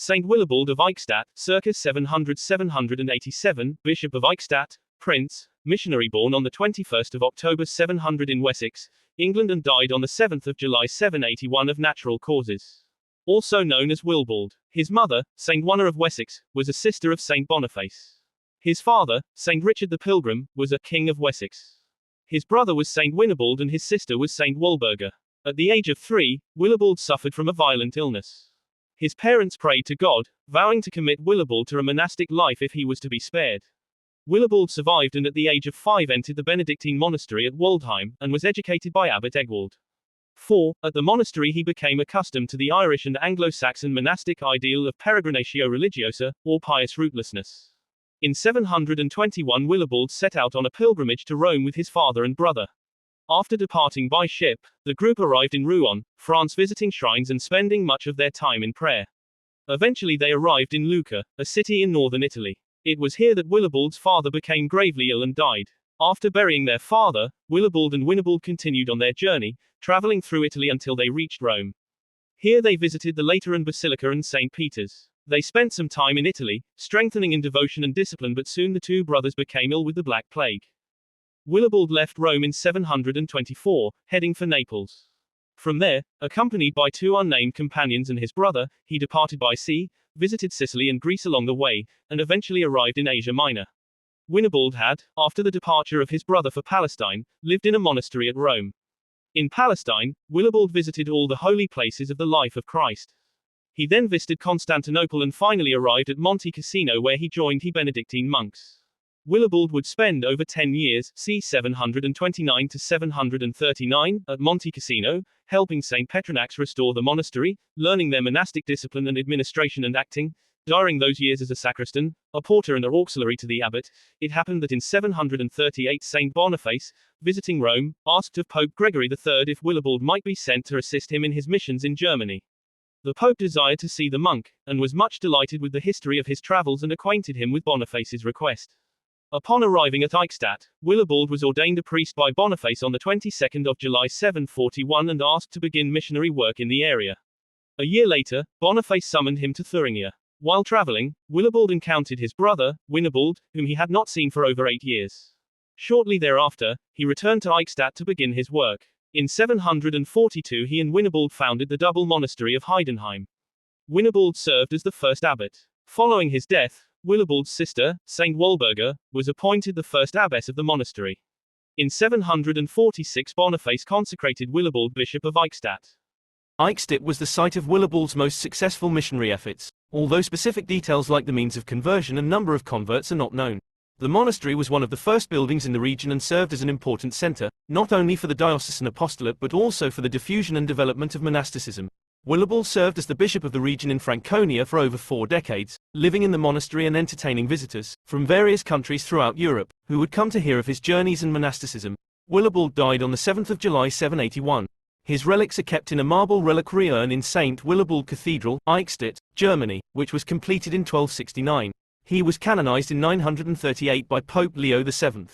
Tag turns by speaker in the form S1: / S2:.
S1: Saint Willibald of Eichstatt, circa 700–787, Bishop of Eichstätt, Prince, missionary born on the 21st of October 700 in Wessex, England, and died on the 7th of July 781 of natural causes. Also known as Willebald. His mother, Saint Wuna of Wessex, was a sister of Saint Boniface. His father, Saint Richard the Pilgrim, was a king of Wessex. His brother was Saint Winibald and his sister was Saint Walburga. At the age of 3, Willibald suffered from a violent illness. His parents prayed to God, vowing to commit Willibald to a monastic life if he was to be spared. Willibald survived and at the age of 5 entered the Benedictine monastery at Waldheim, and was educated by Abbot Egwald. 4. At the monastery he became accustomed to the Irish and Anglo-Saxon monastic ideal of peregrinatio religiosa, or pious rootlessness. In 721 Willibald set out on a pilgrimage to Rome with his father and brother. After departing by ship, the group arrived in Rouen, France, visiting shrines and spending much of their time in prayer. Eventually they arrived in Lucca, a city in northern Italy. It was here that Willibald's father became gravely ill and died. After burying their father, Willibald and Winibald continued on their journey, traveling through Italy until they reached Rome. Here they visited the Lateran Basilica and St. Peter's. They spent some time in Italy, strengthening in devotion and discipline, but soon the two brothers became ill with the Black Plague. Willibald left Rome in 724, heading for Naples. From there, accompanied by 2 unnamed companions and his brother, he departed by sea, visited Sicily and Greece along the way, and eventually arrived in Asia Minor. Winibald had, after the departure of his brother for Palestine, lived in a monastery at Rome. In Palestine, Willibald visited all the holy places of the life of Christ. He then visited Constantinople and finally arrived at Monte Cassino, where he joined the Benedictine monks. Willibald would spend over 10 years, c. 729 to 739, at Monte Cassino, helping St. Patronages restore the monastery, learning their monastic discipline and administration, and acting, during those years, as a sacristan, a porter and an auxiliary to the abbot. It happened that in 738 Saint Boniface, visiting Rome, asked of Pope Gregory III if Willibald might be sent to assist him in his missions in Germany. The Pope desired to see the monk, and was much delighted with the history of his travels and acquainted him with Boniface's request. Upon arriving at Eichstätt, Willibald was ordained a priest by Boniface on the 22nd of July 741 and asked to begin missionary work in the area. A year later, Boniface summoned him to Thuringia. While traveling, Willibald encountered his brother, Winibald, whom he had not seen for over 8 years. Shortly thereafter, he returned to Eichstätt to begin his work. In 742 he and Winibald founded the double monastery of Heidenheim. Winibald served as the first abbot. Following his death, Willibald's sister, Saint Walburga, was appointed the first abbess of the monastery. In 746 Boniface consecrated Willibald Bishop of Eichstätt.
S2: Eichstätt was the site of Willibald's most successful missionary efforts, although specific details like the means of conversion and number of converts are not known. The monastery was one of the first buildings in the region and served as an important center, not only for the diocesan apostolate but also for the diffusion and development of monasticism. Willibald served as the bishop of the region in Franconia for over 4 decades, living in the monastery and entertaining visitors from various countries throughout Europe, who would come to hear of his journeys and monasticism. Willibald died on the 7th of July 781. His relics are kept in a marble reliquary urn in St. Winibald Cathedral, Eichstätt, Germany, which was completed in 1269. He was canonized in 938 by Pope Leo VII.